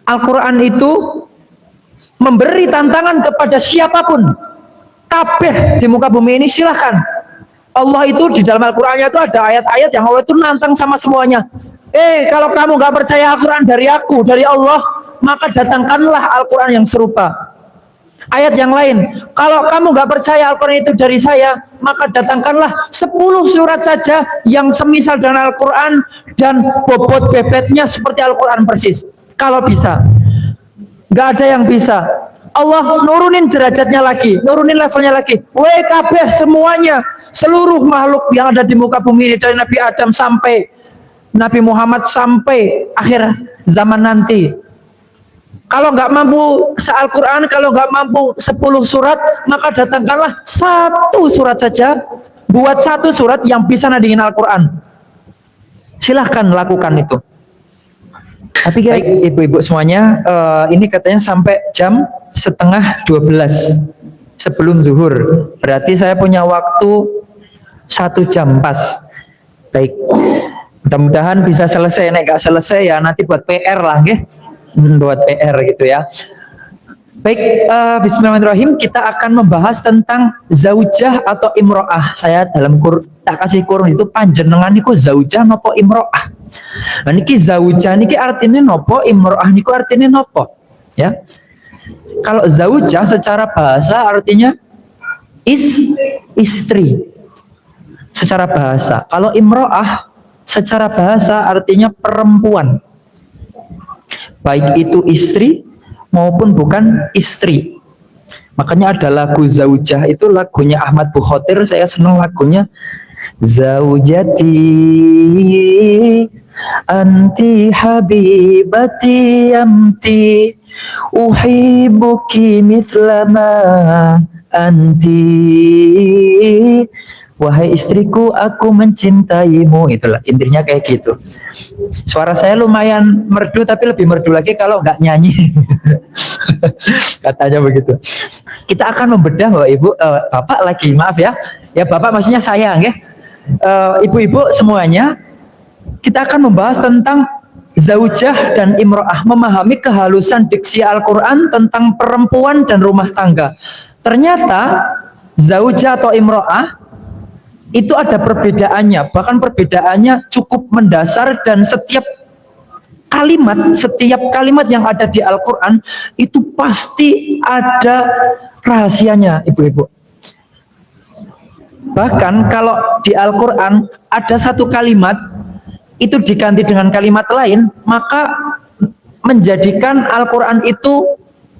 Al-Quran itu memberi tantangan kepada siapapun. Kabeh di muka bumi ini silahkan. Allah itu di dalam Al-Qurannya itu ada ayat-ayat yang Allah itu nantang sama semuanya. Kalau kamu gak percaya Al-Quran dari aku, dari Allah, maka datangkanlah Al-Quran yang serupa. Ayat yang lain, kalau kamu gak percaya Al-Quran itu dari saya, maka datangkanlah 10 surat saja yang semisal dengan Al-Quran dan bobot bebetnya seperti Al-Quran persis. Kalau bisa. Gak ada yang bisa. Allah nurunin derajatnya lagi, nurunin levelnya lagi. Kabeh semuanya, seluruh makhluk yang ada di muka bumi ini, dari Nabi Adam sampai Nabi Muhammad sampai akhir zaman nanti. Kalau nggak mampu se-Al-Quran, kalau nggak mampu 10 surat, maka datangkanlah 1 surat saja. Buat 1 surat yang bisa nandingin Al-Quran. Silahkan lakukan itu. Tapi baik, ibu-ibu semuanya, ini katanya sampai jam 11:30 sebelum zuhur. Berarti saya punya waktu 1 jam pas. Baik, mudah-mudahan bisa selesai. Nek nggak selesai ya nanti buat PR lah, nggih. Buat PR gitu ya. Baik, bismillahirrahmanirrahim, kita akan membahas tentang zaujah atau imro'ah. Saya dalam tak kasih kurung itu panjenengan niku zaujah nopo imro'ah. Nah niki zaujah niki artinya nopo, imro'ah niku artinya nopo, ya. Kalau zaujah secara bahasa artinya istri secara bahasa. Kalau imro'ah secara bahasa artinya perempuan. Baik itu istri maupun bukan istri. Makanya ada lagu zaujah, itu lagunya Ahmad Bukhotir. Saya senang lagunya. Zaujati anti habibati amti uhibbuki mithlama anti. Wahai istriku, aku mencintaimu. Itulah intinya kayak gitu. Suara saya lumayan merdu, tapi lebih merdu lagi kalau nggak nyanyi. Katanya begitu. Kita akan membedah Bapak Ibu, Bapak lagi, maaf ya. Ya Bapak maksudnya saya, ya. Ibu-ibu semuanya, kita akan membahas tentang zaujah dan imro'ah, memahami kehalusan diksi Al-Quran tentang perempuan dan rumah tangga. Ternyata zaujah atau imro'ah itu ada perbedaannya, bahkan perbedaannya cukup mendasar, dan setiap kalimat yang ada di Al-Quran itu pasti ada rahasianya, ibu-ibu. Bahkan kalau di Al-Quran ada 1 kalimat itu diganti dengan kalimat lain, maka menjadikan Al-Quran itu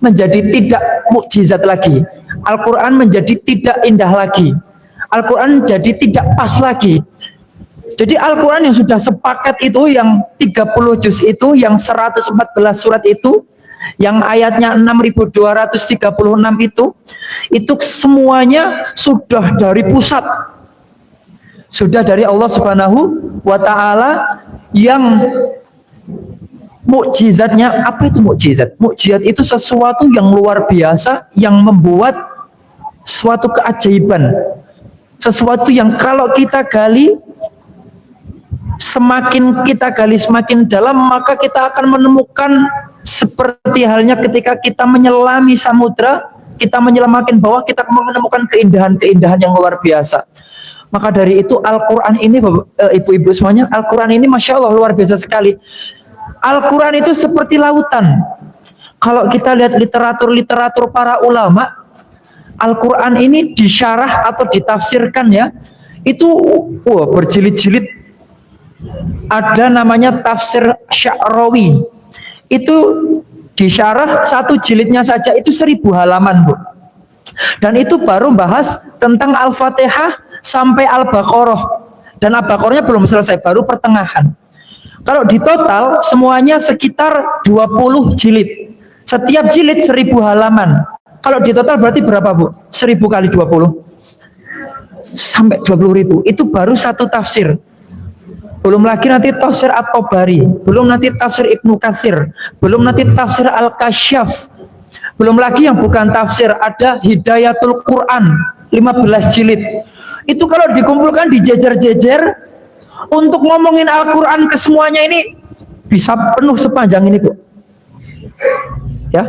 menjadi tidak mukjizat lagi. Al-Quran menjadi tidak indah lagi. Al-Quran jadi tidak pas lagi. Jadi Al-Quran yang sudah sepaket itu, yang 30 juz itu, yang 114 surat itu, yang ayatnya 6236 itu semuanya sudah dari pusat. Sudah dari Allah Subhanahu wa Ta'ala, yang mukjizatnya, apa itu mukjizat? Mukjizat itu sesuatu yang luar biasa, yang membuat suatu keajaiban. Sesuatu yang kalau kita gali, semakin kita gali semakin dalam, maka kita akan menemukan seperti halnya ketika kita menyelami samudra, kita menyelamakin bawah, kita menemukan keindahan-keindahan yang luar biasa. Maka dari itu Al-Quran ini, ibu-ibu semuanya, Al-Quran ini Masya Allah luar biasa sekali. Al-Quran itu seperti lautan. Kalau kita lihat literatur para ulama, Al-Quran ini disyarah atau ditafsirkan ya, itu berjilid-jilid. Ada namanya tafsir Sya'rawi. Itu disyarah 1 jilidnya saja itu 1000 halaman, Bu. Dan itu baru bahas tentang Al-Fatihah sampai Al-Baqarah. Dan Al-Baqarahnya belum selesai, baru pertengahan. Kalau di total semuanya sekitar 20 jilid. Setiap jilid 1000 halaman. Kalau di total berarti berapa, Bu? 1000 kali 20 sampai 20.000. Itu baru 1 tafsir. Belum lagi nanti tafsir At-Tabari, belum nanti tafsir Ibnu Katsir, belum nanti tafsir Al-Kasyaf, belum lagi yang bukan tafsir, ada Hidayatul Quran 15 jilid. Itu kalau dikumpulkan, dijejer-jejer, untuk ngomongin Al-Quran ke semuanya ini bisa penuh sepanjang ini, Bu. Ya.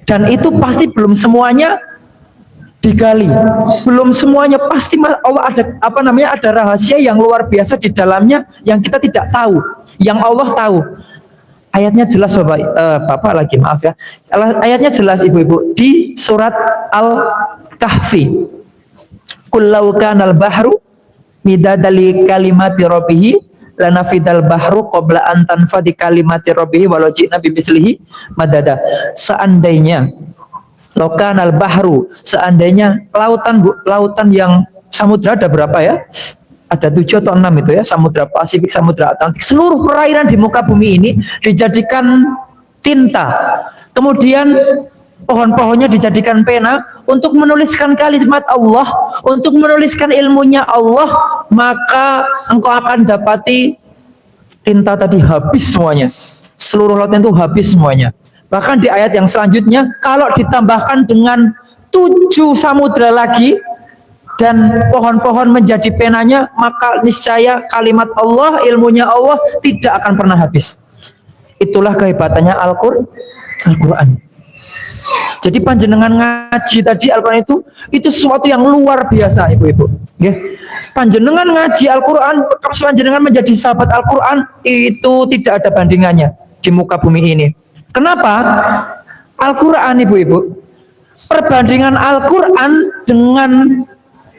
Dan itu pasti belum semuanya digali. Belum semuanya, pasti Allah ada rahasia yang luar biasa di dalamnya yang kita tidak tahu, yang Allah tahu. Ayatnya jelas Bapak lagi maaf ya. Ayatnya jelas Ibu-ibu di surat Al-Kahfi. Qul law kanal bahru midadali kalimati rabbih lanafidal bahru qabla an tanfadi kalimati rabbih walau ji'na bimithlihi madada. Seandainya lokanal bahru, seandainya lautan yang samudra ada berapa ya? Ada 7 atau 6 itu ya, samudra Pasifik, samudra Atlantik, seluruh perairan di muka bumi ini dijadikan tinta. Kemudian pohon-pohonnya dijadikan pena untuk menuliskan kalimat Allah, untuk menuliskan ilmunya Allah, maka engkau akan dapati tinta tadi habis semuanya. Seluruh lautan itu habis semuanya. Bahkan di ayat yang selanjutnya, kalau ditambahkan dengan 7 samudra lagi dan pohon-pohon menjadi penanya, maka niscaya kalimat Allah, ilmunya Allah tidak akan pernah habis. Itulah kehebatannya Al-Quran. Jadi panjenengan ngaji tadi Al-Quran itu sesuatu yang luar biasa, Ibu-ibu. Panjenengan ngaji Al-Quran, panjenengan menjadi sahabat Al-Quran, itu tidak ada bandingannya di muka bumi ini. Kenapa? Al-Quran, Ibu-ibu, perbandingan Al-Quran dengan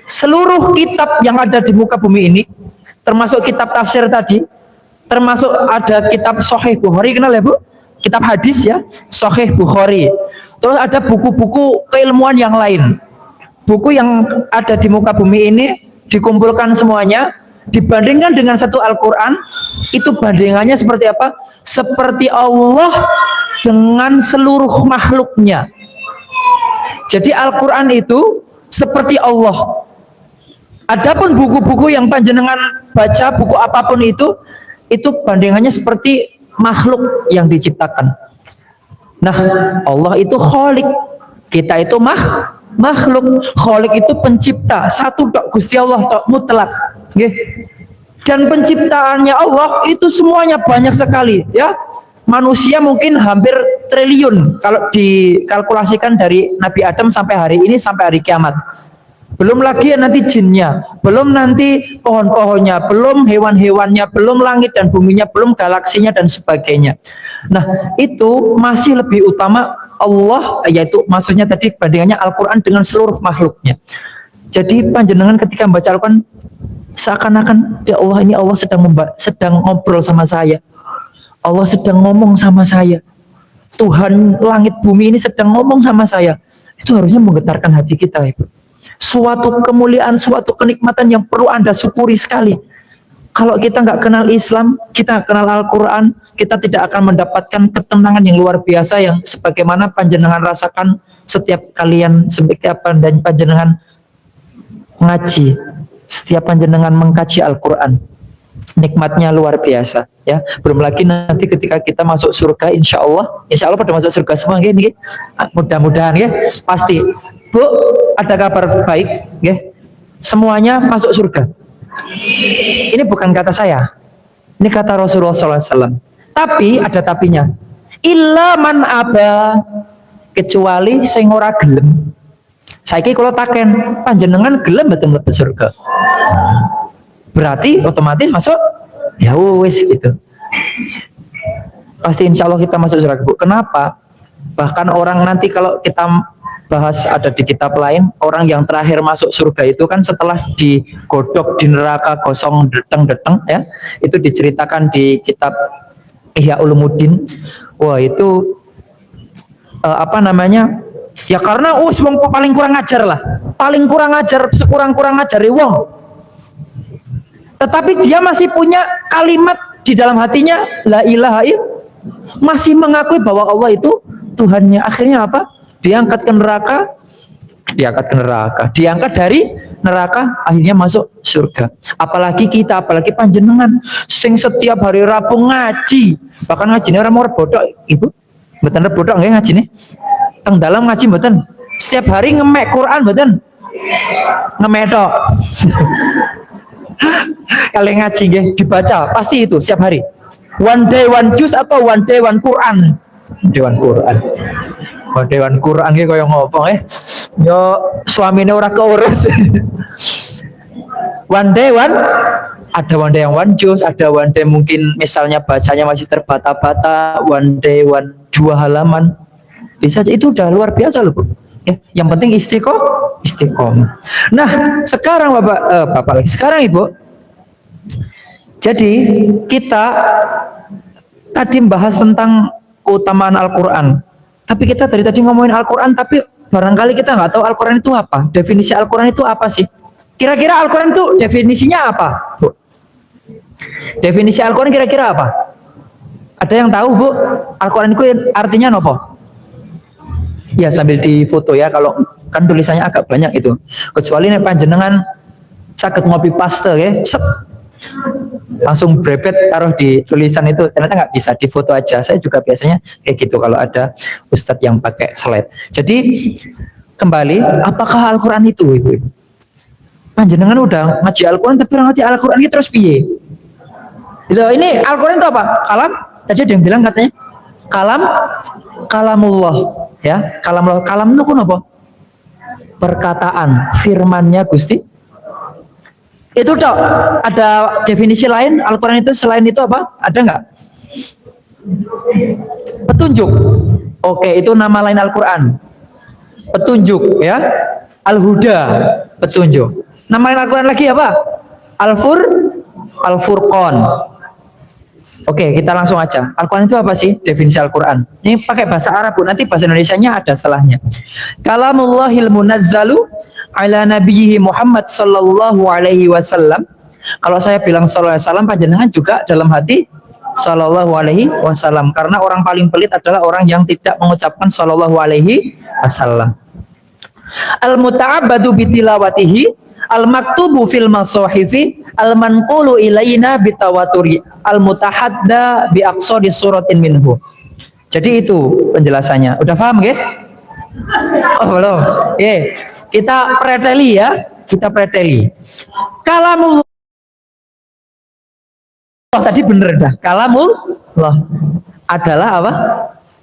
seluruh kitab yang ada di muka bumi ini, termasuk kitab tafsir tadi, termasuk ada kitab Sahih Bukhari, kenal ya Bu? Kitab hadis ya, Sahih Bukhari. Terus ada buku-buku keilmuan yang lain. Buku yang ada di muka bumi ini dikumpulkan semuanya, dibandingkan dengan satu Al-Quran, itu bandingannya seperti apa? Seperti Allah dengan seluruh makhluknya. Jadi Al-Quran itu seperti Allah. Adapun buku-buku yang panjenengan baca, buku apapun itu bandingannya seperti makhluk yang diciptakan. Nah, Allah itu Khalik, kita itu makhluk. Khalik itu pencipta, satu tok, Gusti Allah tok, mutlak. Dan penciptaannya Allah itu semuanya banyak sekali, ya. Manusia mungkin hampir triliun kalau dikalkulasikan dari Nabi Adam sampai hari ini, sampai hari kiamat. Belum lagi nanti jinnya, belum nanti pohon-pohonnya, belum hewan-hewannya, belum langit dan buminya, belum galaksinya dan sebagainya. Nah, itu masih lebih utama Allah, yaitu maksudnya tadi bandingannya Al-Quran dengan seluruh makhluknya. Jadi panjenengan ketika membaca Al-Quran seakan-akan ya Allah, ini Allah sedang ngobrol sama saya. Allah sedang ngomong sama saya. Tuhan langit bumi ini sedang ngomong sama saya. Itu harusnya menggetarkan hati kita, Ibu. Suatu kemuliaan, suatu kenikmatan yang perlu Anda syukuri sekali. Kalau kita nggak kenal Islam, kita kenal Al-Quran, kita tidak akan mendapatkan ketenangan yang luar biasa yang sebagaimana panjenengan rasakan setiap kalian, dan panjenengan ngaji, setiap panjenengan mengkaji Al-Quran. Nikmatnya luar biasa, ya. Belum lagi nanti ketika kita masuk surga, insya Allah pada masuk surga semua, gini, mudah-mudahan ya, pasti. Bu, ada kabar baik, ya. Semuanya masuk surga. Ini bukan kata saya, ini kata Rasulullah SAW. Tapi ada tapinya. Illa man aba, kecuali sing ora gelem. Saiki kalau taken panjenengan gelem betul mlebu surga. Berarti otomatis masuk, ya wis gitu. Pasti insya Allah kita masuk surga, Bu. Kenapa? Bahkan orang nanti kalau kita bahas ada di kitab lain, orang yang terakhir masuk surga itu kan setelah digodok di neraka gosong deteng-deteng, ya, itu diceritakan di kitab Ihya Ulumuddin. Wah, itu ya karena wong paling kurang ajar lah, paling kurang ajar, sekurang-kurang ngajari wong, tetapi dia masih punya kalimat di dalam hatinya, la ilaha illallah, masih mengakui bahwa Allah itu Tuhannya. Akhirnya apa? Diangkat ke neraka, diangkat dari neraka, akhirnya masuk surga. Apalagi kita, apalagi panjenengan sing setiap hari Rabu ngaji, bahkan ngaji ini orang mau bodoh, Ibu, mboten bodoh nggih ngaji nih, teng dalam ngaji mboten, setiap hari ngemek Quran mboten, ngemek tok. Kalian ngaji nggih dibaca pasti itu setiap hari, one day one juz atau one day one Quran. Dewan Quran. Oh, Dewan Quran ki koyo ngopo yo suamine ora keurus. One day yang one juz, ada one day mungkin misalnya bacanya masih terbata-bata, one day 2 halaman. Bisa itu udah luar biasa loh, Bu. Ya, yang penting istiqomah. Nah, sekarang Bapak lagi. Sekarang Ibu. Jadi, kita tadi membahas tentang keutamaan Al-Qur'an. Tapi kita dari tadi ngomongin Al-Qur'an, tapi barangkali kita nggak tahu Al-Qur'an itu apa. Definisi Al-Qur'an itu apa sih? Kira-kira Al-Quran itu definisinya apa, Bu? Definisi Al-Quran kira-kira apa? Ada yang tahu, Bu? Al-Quran itu artinya apa? Ya, sambil difoto ya, kalau kan tulisannya agak banyak itu. Kecuali nih panjenengan sakit ngopi paste ya, langsung brepet taruh di tulisan itu, ternyata nggak bisa, difoto aja. Saya juga biasanya kayak gitu kalau ada ustadz yang pakai slide. Jadi, kembali, apakah Al-Quran itu, Ibu? Panjenengan udah ngaji Al-Quran tapi orang ngaji Al-Quran ini terus piye? Ini Al-Quran itu apa? Kalam? Tadi ada yang bilang katanya kalamullah ya. Kalam itu apa? Perkataan, firmannya Gusti. Itu dok. Ada definisi lain Al-Quran itu selain itu apa? Ada nggak? Petunjuk. Oke, itu nama lain Al-Quran. Petunjuk ya. Al-Huda, petunjuk. Nama Al-Quran lagi apa? Al-Furqan. Oke, kita langsung aja. Al-Quran itu apa sih? Definisi Al-Quran. Ini pakai bahasa Arab, Bu. Nanti bahasa Indonesianya ada setelahnya. Kalamullahil munazzalu ala nabiyhi Muhammad sallallahu alaihi wasallam. Kalau saya bilang sallallahu alaihi wasallam, panjenengan juga dalam hati sallallahu alaihi wasallam. Karena orang paling pelit adalah orang yang tidak mengucapkan sallallahu alaihi wasallam. Al-muta'abbadu bitilawatihi al-maktubu fil masahifi al-manqulu ilaina bitawaturi al-mutahadda bi aqsadi suratin minhu. Jadi itu penjelasannya. Udah paham nggih? Oh, belum. Kita preteli ya. Kita preteli. Kalamullah tadi bener dah. Kalamullah adalah apa?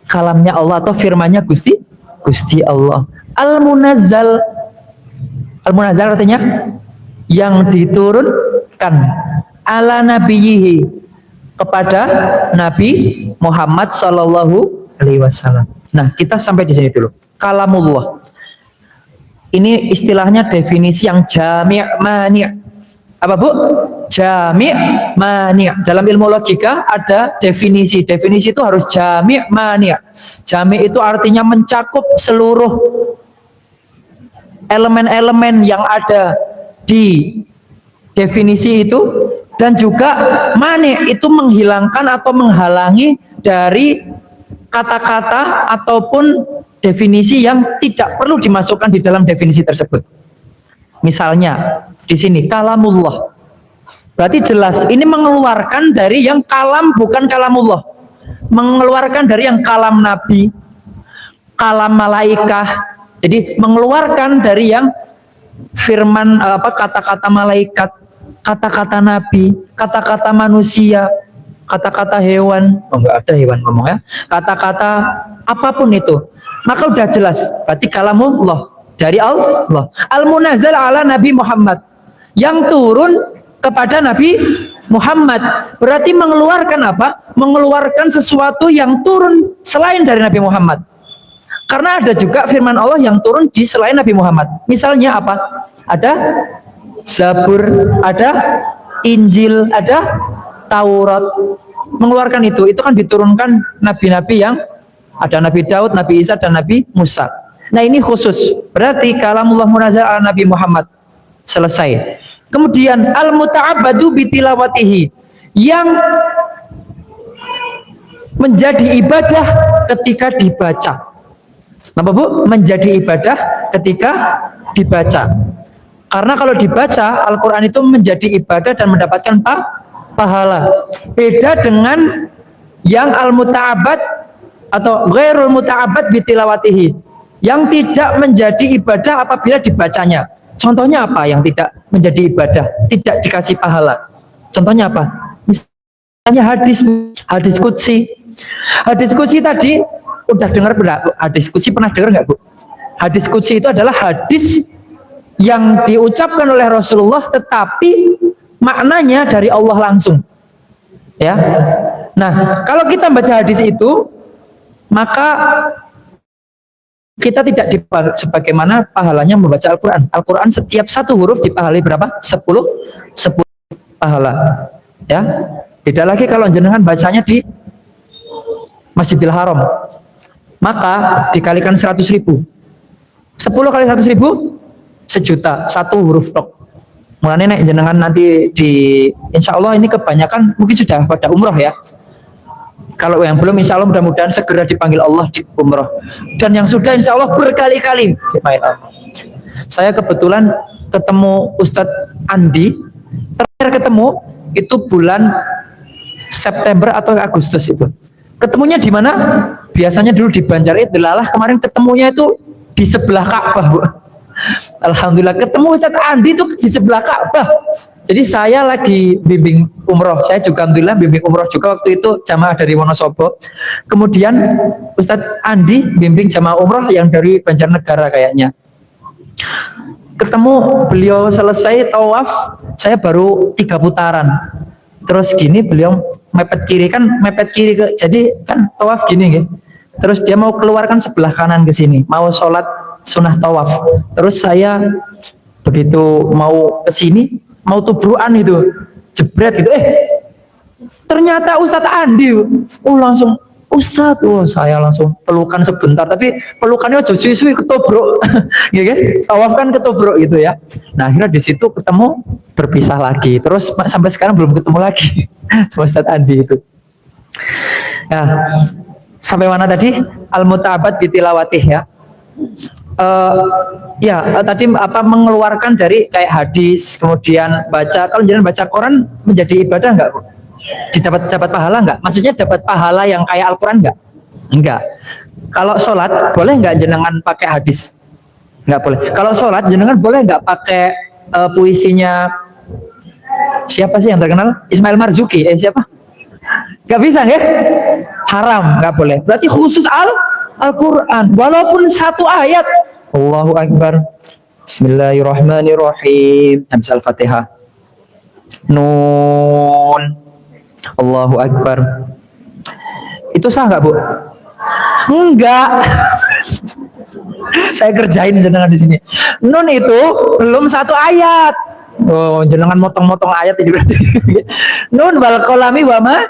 Kalamnya Allah atau firmannya Gusti Allah. Al-munazzal artinya yang diturunkan ala nabiyhi kepada Nabi Muhammad sallallahu alaihi wasallam. Nah, kita sampai di sini dulu. Kalamullah. Ini istilahnya definisi yang jami' mani'. Apa, Bu? Jami' mani'. Dalam ilmu logika ada definisi. Definisi itu harus jami' mani'. Jami' itu artinya mencakup seluruh elemen-elemen yang ada di definisi itu, dan juga mani itu menghilangkan atau menghalangi dari kata-kata ataupun definisi yang tidak perlu dimasukkan di dalam definisi tersebut. Misalnya di sini kalamullah, berarti jelas ini mengeluarkan dari yang kalam bukan kalamullah, mengeluarkan dari yang kalam nabi, kalam malaikah. Jadi mengeluarkan dari yang firman kata-kata malaikat, kata-kata nabi, kata-kata manusia, kata-kata hewan. Oh, enggak ada hewan ngomong ya. Kata-kata apapun itu. Maka udah jelas. Berarti kalamullah dari Allah. Al-munazzal ala Nabi Muhammad. Yang turun kepada Nabi Muhammad. Berarti mengeluarkan apa? Mengeluarkan sesuatu yang turun selain dari Nabi Muhammad. Karena ada juga firman Allah yang turun di selain Nabi Muhammad. Misalnya apa? Ada Zabur, ada Injil, ada Taurat. Mengeluarkan itu kan diturunkan nabi-nabi yang ada Nabi Daud, Nabi Isa, dan Nabi Musa. Nah, ini khusus. Berarti kalamullah munazzal ala Nabi Muhammad. Selesai. Kemudian al-muta'abbadu bitilawatihi, yang menjadi ibadah ketika dibaca. Kenapa, Bu? Menjadi ibadah ketika dibaca. Karena kalau dibaca Al-Quran itu menjadi ibadah dan mendapatkan pahala. Beda dengan yang al-muta'abbad atau ghairul muta'abbad bitilawatihi, yang tidak menjadi ibadah apabila dibacanya. Contohnya apa yang tidak menjadi ibadah, tidak dikasih pahala? Contohnya apa? Misalnya hadis qudsi. Hadis qudsi tadi udah dengar hadis qudsi, pernah dengar nggak Bu? Hadis qudsi itu adalah hadis yang diucapkan oleh Rasulullah tetapi maknanya dari Allah langsung. Ya. Nah, kalau kita baca hadis itu, maka kita tidak dipahala sebagaimana pahalanya membaca Al-Quran. Al-Quran setiap satu huruf dipahalai berapa? 10 pahala. Ya. Beda lagi kalau jenengan bacanya di Masjidil Haram. Maka dikalikan 100.000. 10 kali 100.000 1.000.000, satu huruf tok. Mulanya nek jenengan nanti di insya Allah ini kebanyakan mungkin sudah pada umroh ya. Kalau yang belum insya Allah mudah-mudahan segera dipanggil Allah di umroh. Dan yang sudah insya Allah berkali-kali dipanggil Allah. Saya kebetulan ketemu Ustadz Andi, terakhir ketemu itu bulan September atau Agustus itu. Ketemunya di mana? Biasanya dulu di Banjarit, Delalah, kemarin ketemunya itu di sebelah Ka'bah, Bu. Alhamdulillah ketemu Ustadz Andi itu di sebelah Ka'bah. Jadi saya lagi bimbing umroh, saya juga alhamdulillah bimbing umroh juga waktu itu jamaah dari Wonosobo. Kemudian Ustadz Andi bimbing jamaah umroh yang dari Banjarnegara kayaknya. Ketemu beliau selesai tawaf, saya baru 3 putaran. Terus gini beliau mepet kiri jadi kan tawaf gini gitu. Terus dia mau keluarkan sebelah kanan ke sini, mau sholat sunnah tawaf. Terus saya begitu mau ke sini, mau tubruan itu, jebret gitu. Ternyata Ustadz Andi. Langsung Ustadz, saya langsung pelukan sebentar, tapi pelukannya aja suwi-suwi ketobrok. Ya kan? Tawaf kan ketobrok gitu ya. Nah, akhirnya di situ ketemu, berpisah lagi. Terus sampai sekarang belum ketemu lagi sama Ustadz Andi itu. Nah, sampai mana tadi? Al-muta'abad bitilawatih ya. Tadi apa mengeluarkan dari kayak hadis, kemudian baca. Kalau jangan baca Quran menjadi ibadah enggak, Bu? Dapat pahala enggak? Maksudnya dapat pahala yang kayak Al-Quran enggak? Enggak. Kalau sholat boleh enggak jenengan pakai hadis? Enggak boleh. Kalau sholat jenengan boleh enggak pakai puisinya siapa sih yang terkenal? Ismail Marzuki. Siapa? Enggak bisa ya? Haram, enggak boleh. Berarti khusus Al-Quran. Walaupun satu ayat. Allahu Akbar. Bismillahirrahmanirrahim. Habis Al-Fatihah. Nun. Allahu Akbar. Itu sah nggak, Bu? Enggak. Saya kerjain jenengan di sini. Nun itu belum satu ayat. Oh, jenengan motong-motong ayat ini berarti. Nun wal qalami wa ma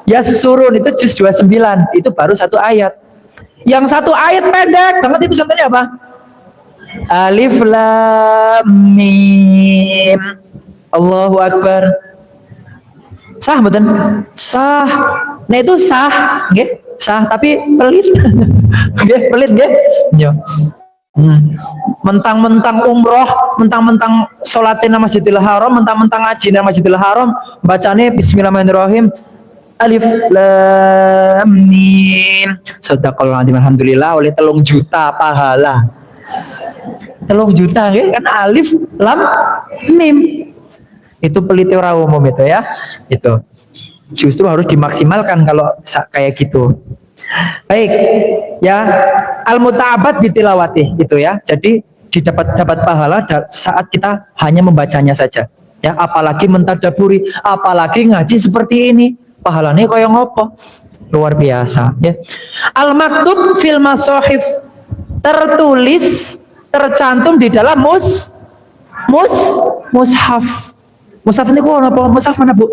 yasturun itu juz 29. Itu baru satu ayat. Yang satu ayat pendek banget itu contohnya apa? Alif lam mim. Allahu Akbar. Sah betul? Sah. Nah itu sah, nggih. Sah tapi pelit. Nggih, pelit nggih. Yo. Mentang-mentang umroh, mentang-mentang sholatin Masjidil Haram, mentang-mentang ngaji nang Masjidil Haram, bacane bismillahirrahmanirrahim. Alif lam mim. Shadaqallahul azim. Alhamdulillah oleh 3 juta pahala. 3 juta nggih kan alif lam mim. Itu peliti orang umum itu ya. Itu justru harus dimaksimalkan kalau kayak gitu. Baik ya, al-muta'abad bitilawati itu ya. Jadi dapat pahala saat kita hanya membacanya saja ya, apalagi mentadaburi, apalagi ngaji seperti ini, pahalanya kaya ngopo, luar biasa ya. Al-maktub fil masahif, tertulis, tercantum di dalam mushaf. Mushaf ini kok apa? Mushaf mana, Bu?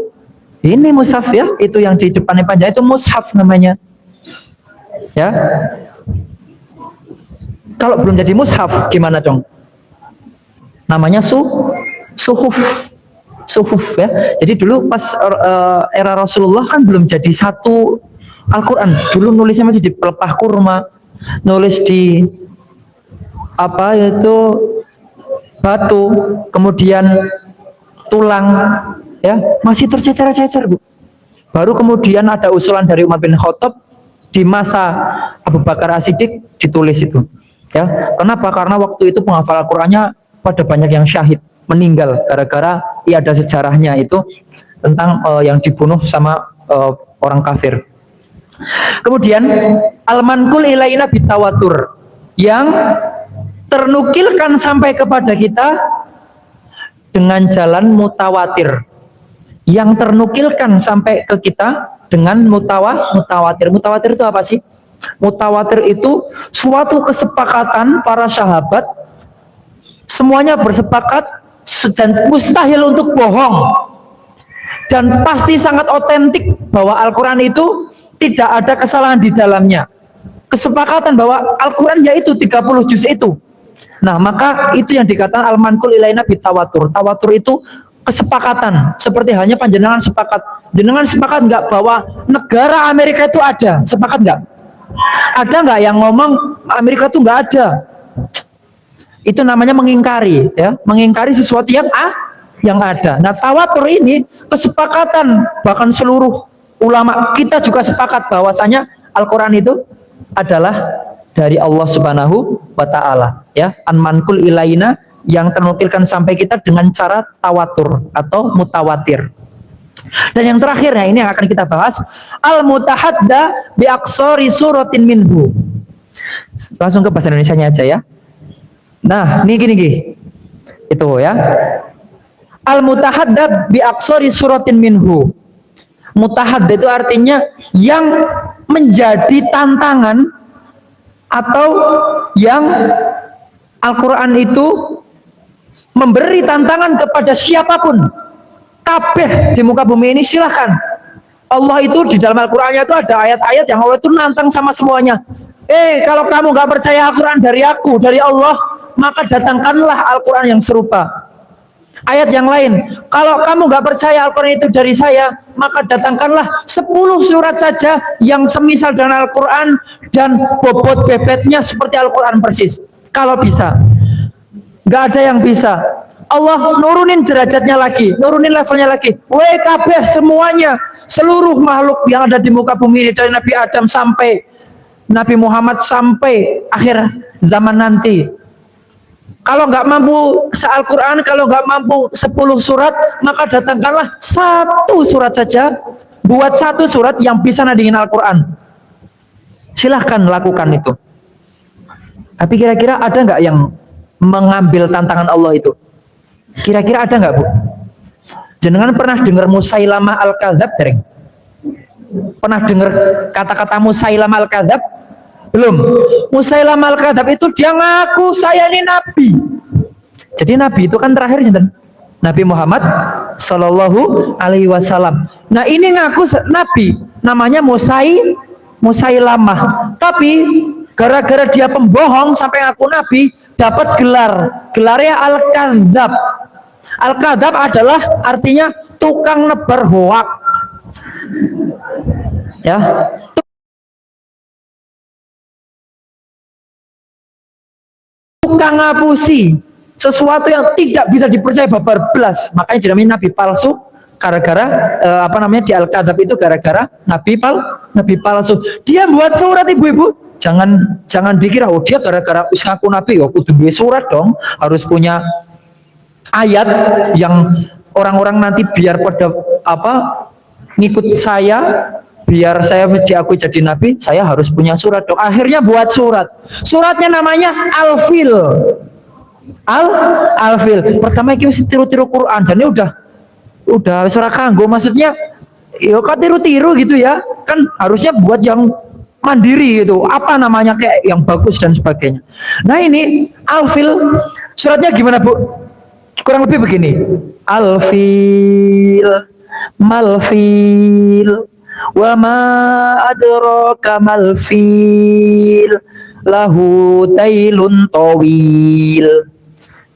Ini mushaf ya, itu yang di depannya panjang itu mushaf namanya. Ya. Kalau belum jadi mushaf gimana dong? Namanya suhuf. Suhuf ya. Jadi dulu pas era Rasulullah kan belum jadi satu Al-Qur'an. Dulu nulisnya masih di pelepah kurma, nulis di apa itu batu, kemudian tulang ya, masih tercecer-cecer, Bu. Baru kemudian ada usulan dari Umar bin Khattab di masa Abu Bakar As-Siddiq ditulis itu ya. Kenapa? Karena waktu itu penghafal Al-Qur'annya pada banyak yang syahid, meninggal gara-gara ada sejarahnya itu tentang yang dibunuh sama orang kafir. Kemudian al-manqul ilaina bitawatur, yang ternukilkan sampai kepada kita dengan jalan mutawatir. Yang ternukilkan sampai ke kita dengan mutawatir. Mutawatir itu apa sih? Mutawatir itu suatu kesepakatan para sahabat, semuanya bersepakat dan mustahil untuk bohong, dan pasti sangat otentik bahwa Al-Quran itu tidak ada kesalahan di dalamnya. Kesepakatan bahwa Al-Quran yaitu 30 juz itu. Nah, maka itu yang dikatakan al-manqul ilaina bitawatur. Tawatur itu kesepakatan, seperti hanya panjenengan sepakat. Jenengan sepakat nggak bahwa negara Amerika itu ada? Sepakat nggak? Ada nggak yang ngomong Amerika itu nggak ada? Itu namanya mengingkari, ya, mengingkari sesuatu yang ada. Nah, tawatur ini kesepakatan, bahkan seluruh ulama kita juga sepakat bahwasanya Al-Quran itu adalah dari Allah Subhanahu wa Ta'ala, ya, an-manqul ilaina, yang ternukilkan sampai kita dengan cara tawatur atau mutawatir. Dan yang terakhirnya ini yang akan kita bahas, al-mutahadda bi aqsari suratin minhu. Langsung ke bahasa Indonesianya aja ya. Nah, ini gini. Itu ya. Al-mutahadda bi aqsari suratin minhu. Mutahadda itu artinya yang menjadi tantangan, atau yang Al-Quran itu memberi tantangan kepada siapapun, kabeh di muka bumi ini, silahkan. Allah itu di dalam Al-Qurannya itu ada ayat-ayat yang Allah itu nantang sama semuanya. Kalau kamu nggak percaya Al-Quran dari aku, dari Allah, maka datangkanlah Al-Quran yang serupa. Ayat yang lain, kalau kamu nggak percaya Al-Quran itu dari saya, maka datangkanlah 10 surat saja yang semisal dengan Al-Quran dan bobot bebetnya seperti Al-Quran persis. Kalau bisa. Nggak ada yang bisa. Allah nurunin derajatnya lagi, nurunin levelnya lagi. Kabeh semuanya, seluruh makhluk yang ada di muka bumi ini, dari Nabi Adam sampai Nabi Muhammad sampai akhir zaman nanti. Kalau nggak mampu se-Al-Quran, kalau nggak mampu 10 surat, maka datangkanlah 1 surat saja. Buat 1 surat yang bisa nandingin Al-Quran. Silahkan lakukan itu. Tapi kira-kira ada nggak yang mengambil tantangan Allah itu? Kira-kira ada nggak, Bu? Jenengan pernah dengar Musailamah Al-Kadzab, dereng? Pernah dengar kata-kata Musailamah Al-Kadzab? Belum. Musailamah Al-Kadzab itu dia ngaku saya ini nabi. Jadi nabi itu kan terakhir Nabi Muhammad Sallallahu Alaihi Wasallam. Nah, ini ngaku nabi, namanya Musailamah. Tapi gara-gara dia pembohong sampai ngaku nabi, dapat gelarnya Al-Kadzab. Al-Kadzab adalah artinya tukang nebar hoak. Ya. Tukang ngapusi sesuatu yang tidak bisa dipercaya babar belas, makanya dinamain nabi palsu. Gara-gara di Al-Kadzab itu gara-gara nabi palsu. Dia buat surat, ibu-ibu, jangan dikira dia gara-gara ngaku nabi, kudu duwe surat dong, harus punya ayat yang orang-orang nanti biar pada ngikut saya, biar saya diakui jadi nabi, saya harus punya surat dong. Akhirnya buat suratnya namanya Al-Fil. Al-Fil. Pertama itu tiru-tiru Quran, dan ini udah surat kanggo, maksudnya ya kan tiru-tiru gitu ya, kan harusnya buat yang mandiri gitu, apa namanya, kayak yang bagus dan sebagainya. Nah, ini Al-Fil, suratnya gimana, Bu? Kurang lebih begini. Al-Fil Malfil wa ma adraka mal fil lahu tailun tawil.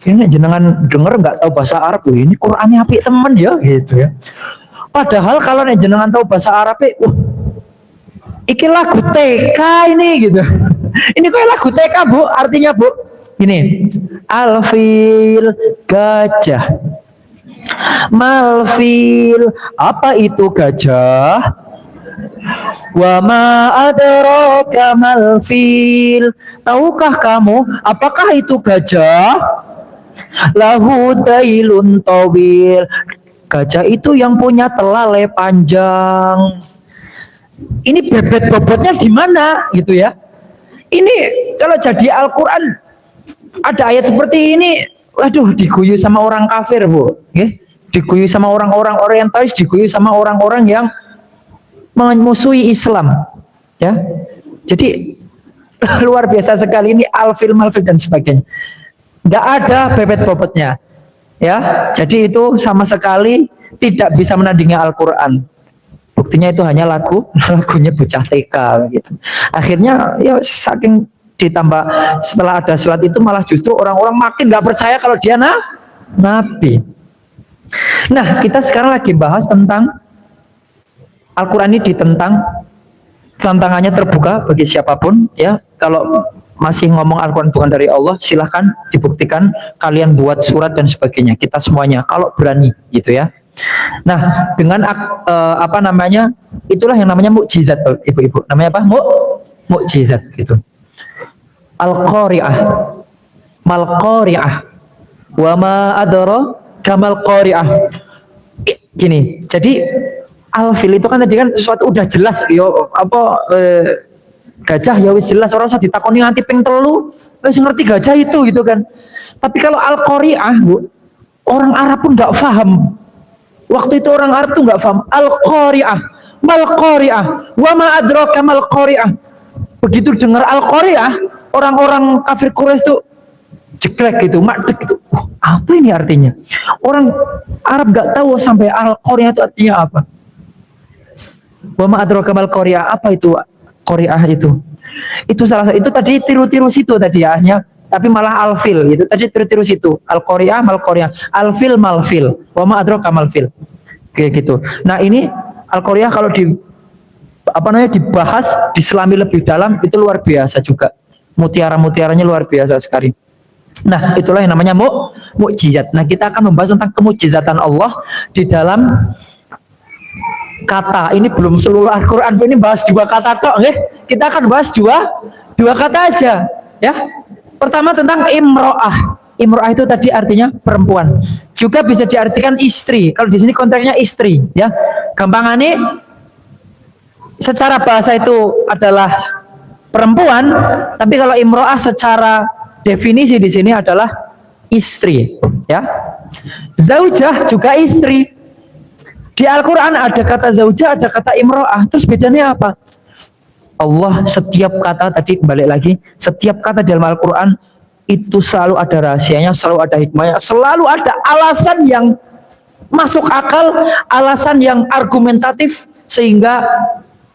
Ini jenengan denger nggak tahu bahasa Arab, ini Qur'annya apik temen ya gitu ya. Padahal kalau jenengan tahu bahasa Arab, iki lagu TK ini gitu. Ini kok lagu TK, Bu, artinya, Bu. Ini Al-Fil, gajah. Malfil, apa itu gajah? Wa ma adraka malfil, tahukah kamu apakah itu gajah? Lahu dailun tawil, gajah itu yang punya telalai panjang. Ini bebet bobotnya di mana gitu ya. Ini kalau jadi Al-Quran ada ayat seperti ini, waduh, diguyu sama orang kafir, Bu. Okay? Diguyu sama orang-orang orientalis, diguyu sama orang-orang yang memusuhi Islam. Ya, jadi luar biasa sekali ini alfil malfil dan sebagainya. Tidak ada bebet bobotnya. Ya, jadi itu sama sekali tidak bisa menandingi Al-Quran. Buktinya itu hanya lagunya bocah TK gitu. Akhirnya ya saking ditambah setelah ada surat itu malah justru orang-orang makin nggak percaya kalau dia nabi. Nah, kita sekarang lagi bahas tentang Al-Quran ini ditentang, tantangannya terbuka bagi siapapun ya. Kalau masih ngomong Al-Quran bukan dari Allah, silahkan dibuktikan, kalian buat surat dan sebagainya, kita semuanya kalau berani gitu ya. Nah, dengan apa namanya, itulah yang namanya mukjizat, ibu-ibu. Namanya apa? Mukjizat gitu. Al-Qari'ah, mal-Qari'ah, wa ma adra kamal Qari'ah. Gini, jadi al-fil itu kan tadi kan sesuatu udah jelas, yo apa gajah ya wis jelas, orang usah ditakoni nganti ping telu wis ngerti gajah itu gitu kan. Tapi kalau al-Qari'ah, Bu, orang Arab pun nggak paham. Waktu itu orang Arab tuh nggak paham. Al-Qari'ah, mal Qari'ah, wa ma adraka mal Qari'ah. Begitu dengar al-Qari'ah, orang-orang kafir Quraisy tuh jeklek gitu, madek gitu. Apa ini artinya? Orang Arab nggak tahu sampai al-Qari'ah itu artinya apa. Wa ma adraka mal Qari'ah, apa itu Qari'ah itu? Itu salah satu, itu tadi tiru-tiru situ tadi ya, tapi malah al-fil gitu. Tadi tiru-tiru situ. Al-Qari'ah mal Qari'ah, al-fil mal fil, wa ma adraka mal fil. Kayak gitu. Nah, ini Al-Qari'ah kalau dibahas, diselami lebih dalam itu luar biasa juga. Mutiara-mutiaranya luar biasa sekali. Nah, itulah yang namanya mukjizat. Nah, kita akan membahas tentang kemukjizatan Allah di dalam kata. Ini belum seluruh Al-Quran, ini bahas 2 kata tok, kita akan bahas dua kata aja ya. Pertama tentang imro'ah. Imro'ah itu tadi artinya perempuan, juga bisa diartikan istri. Kalau di sini konteksnya istri ya. Gampangannya secara bahasa itu adalah perempuan, tapi kalau imro'ah secara definisi di sini adalah istri ya. Zaujah juga istri. Di Al-Quran ada kata zaujah, ada kata imro'ah. Terus bedanya apa? Allah setiap kata, tadi kembali lagi, setiap kata dalam Al-Quran itu selalu ada rahasianya, selalu ada hikmahnya, selalu ada alasan yang masuk akal, alasan yang argumentatif, sehingga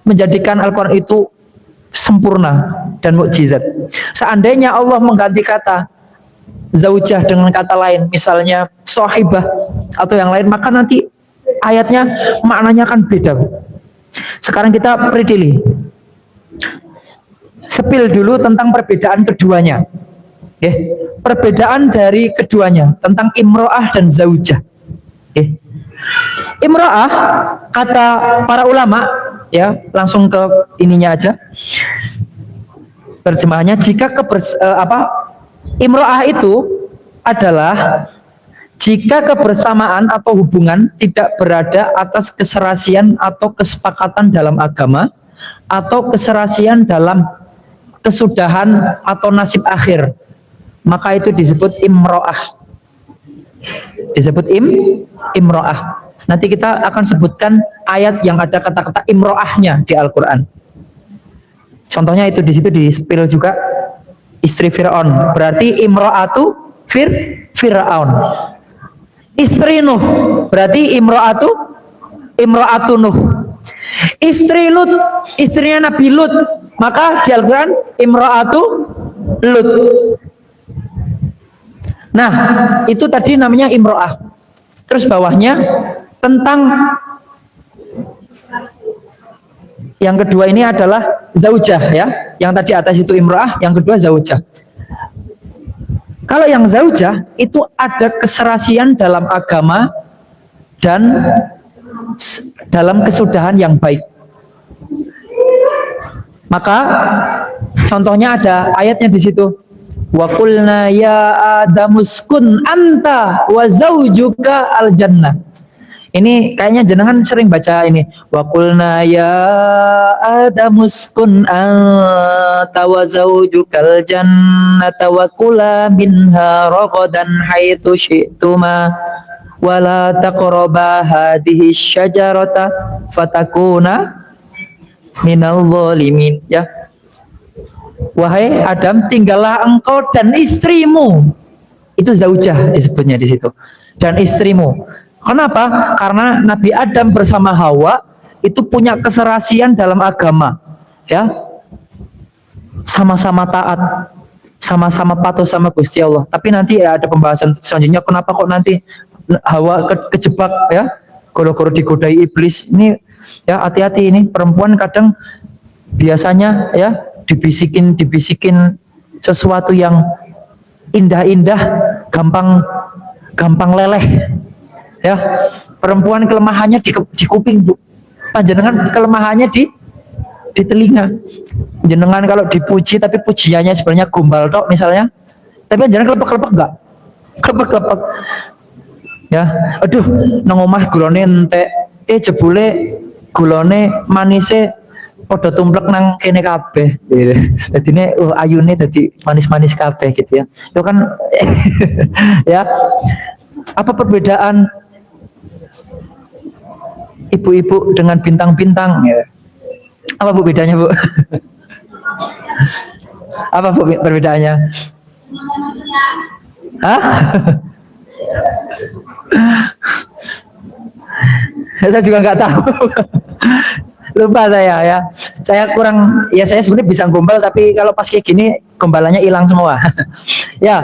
menjadikan Al-Quran itu sempurna dan mukjizat. Seandainya Allah mengganti kata zaujah dengan kata lain, misalnya sohibah atau yang lain, maka nanti ayatnya maknanya akan beda. Sekarang kita predili, sepil dulu tentang perbedaan keduanya. Perbedaan dari keduanya tentang imro'ah dan zaujah. Imro'ah, kata para ulama ya, langsung ke ininya aja terjemahannya. Jika imro'ah itu adalah jika kebersamaan atau hubungan tidak berada atas keserasian atau kesepakatan dalam agama, atau keserasian dalam kesudahan atau nasib akhir, maka itu disebut imro'ah. Disebut imro'ah. Nanti kita akan sebutkan ayat yang ada kata-kata imro'ahnya di Al-Quran. Contohnya itu di situ di spill juga, istri Fir'aun. Berarti imro'atu Fir'aun. Istri Nuh berarti imro'atu Nuh. Istri Lut, istrinya Nabi Lut, maka di Al-Quran imro'atu Lut. Nah, itu tadi namanya imro'ah. Terus bawahnya tentang yang kedua ini adalah zaujah ya. Yang tadi atas itu imro'ah, yang kedua zaujah. Kalau yang zaujah itu ada keserasian dalam agama dan dalam kesudahan yang baik. Maka contohnya ada ayatnya di situ. Wa qulna ya adamuskun anta wa zaujuka al jannah. Ini kayaknya jenengan sering baca ini. Wa qulna ya adamuskun anta wa zawjukal jannata wa kula minha ragadan haitsu syi'tuma wa la taqraba hadhihi syajarata fatakuna minal zalimin. Ya. Wahai Adam, tinggallah engkau dan istrimu. Itu zaujah disebutnya di situ. Dan istrimu. Kenapa? Karena Nabi Adam bersama Hawa itu punya keserasian dalam agama. Ya. Sama-sama taat, sama-sama patuh sama Gusti Allah. Tapi nanti ya ada pembahasan selanjutnya kenapa kok nanti Hawa kejebak ya, goro-goro digodai iblis. Ini ya hati-hati ini, perempuan kadang biasanya ya dibisikin sesuatu yang indah-indah, gampang leleh. Ya, perempuan kelemahannya di kuping, Bu. Panjenengan kelemahannya di telinga. Jenengan kalau dipuji tapi pujiannya sebenarnya gombal tok misalnya. Tapi jangan kelepek-kelepek enggak? Kelepek-kelepek. Ya, aduh nang omah gulone entek, jebule gulone manise padha tumplek nang kene kabeh. Dadine ayune dadi manis-manis kabeh gitu ya. Itu kan ya. Apa perbedaan ibu-ibu dengan bintang-bintang ya? Apa Bu bedanya, Bu? Apa Bu perbedaannya? Hah? Saya juga nggak tahu. Lupa saya ya. Saya kurang, ya saya sebenarnya bisa gombal tapi kalau pas kayak gini gombalannya hilang semua. Ya.